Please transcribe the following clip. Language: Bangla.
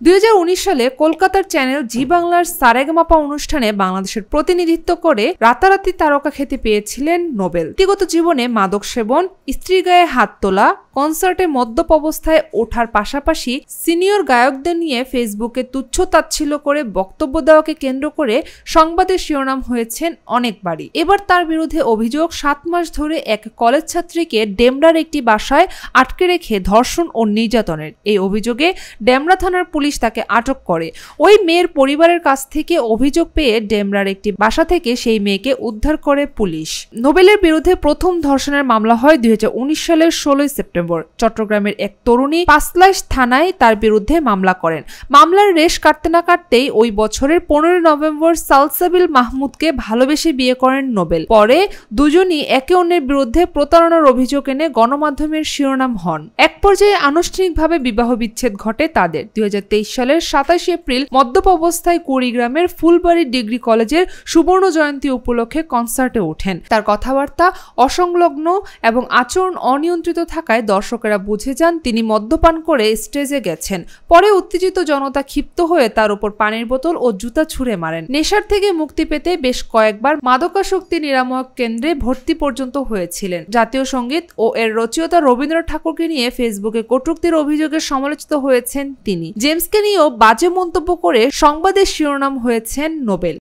2019 সালে কলকাতার চ্যানেল জি বাংলার সারেগামাপা অনুষ্ঠানে বাংলাদেশের প্রতিনিধিত্ব করে রাতারাতি তারকা খ্যাতি পেয়েছিলেন নোবেল। ব্যক্তিগত জীবনে মাদক সেবন, স্ত্রীর গায়ে হাত তোলা, কনসার্টে মদ্যপ অবস্থায় ওঠার পাশাপাশি সিনিয়র গায়কদের নিয়ে ফেসবুকে তুচ্ছ-তাচ্ছিল্য করে বক্তব্য দেওয়াকে কেন্দ্র করে সংবাদের শিরোনাম হয়েছেন অনেকবারই। এবার তার বিরুদ্ধে অভিযোগ 7 মাস ধরে এক কলেজ ছাত্রীকে ডেমরার একটি বাসায় আটকে রেখে ধর্ষণ ও নির্যাতনের। এই অভিযোগে ডেমরা থানার পুলিশ তাকে আটক করে। ওই মেয়ের পরিবারের কাছ থেকে অভিযোগ পেয়ে ডেমরার একটি বাসা থেকে সেই মেয়েকে উদ্ধার করে পুলিশ। নোবেলের বিরুদ্ধে প্রথম ধর্ষণের মামলা হয় 2019 সালের 16 সেপ্টেম্বর। চট্টগ্রামের এক তরুণী পাঁচলাইশ থানায় তার বিরুদ্ধে মামলা করেন। মামলার রেশ কাটতে না কাটতেই ওই বছরের 15 নভেম্বর সালসাবিল মাহমুদকে ভালোবেসে বিয়ে করেন নোবেল। পরে দুজনই একে অন্যের বিরুদ্ধে প্রতারণার অভিযোগ এনে গণমাধ্যমের শিরোনাম হন। এক পর্যায়ে আনুষ্ঠানিকভাবে বিবাহ বিচ্ছেদ ঘটে তাদের। 2023 সালের 27 এপ্রিল মদ্যপ অবস্থায় কুড়িগ্রামের ফুলবাড়ি ডিগ্রি কলেজের সুবর্ণ জয়ন্তী উপলক্ষে কনসার্টে ওঠেন। তার কথাবার্তা অসংলগ্ন এবং আচরণ অনিয়ন্ত্রিত থাকায় দর্শকেরা বুঝে যান তিনি মদ্যপান করে স্টেজে গেছেন। পরে উত্তেজিত জনতা ক্ষিপ্ত হয়ে তার উপর পানির বোতল ও জুতা ছুঁড়ে মারেন। নেশার থেকে মুক্তি পেতে বেশ কয়েকবার মাদকাসক্তি নিরাময় কেন্দ্রে ভর্তি পর্যন্ত হয়েছিলেন। জাতীয় সঙ্গীত ও এর রচয়িতা রবীন্দ্রনাথ ঠাকুরকে নিয়ে ফেসবুকে কটূক্তির অভিযোগে সমালোচিত হয়েছেন তিনি। জেমসকে নিয়েও বাজে মন্তব্য করে সংবাদের শিরোনাম হয়েছেন নোবেল।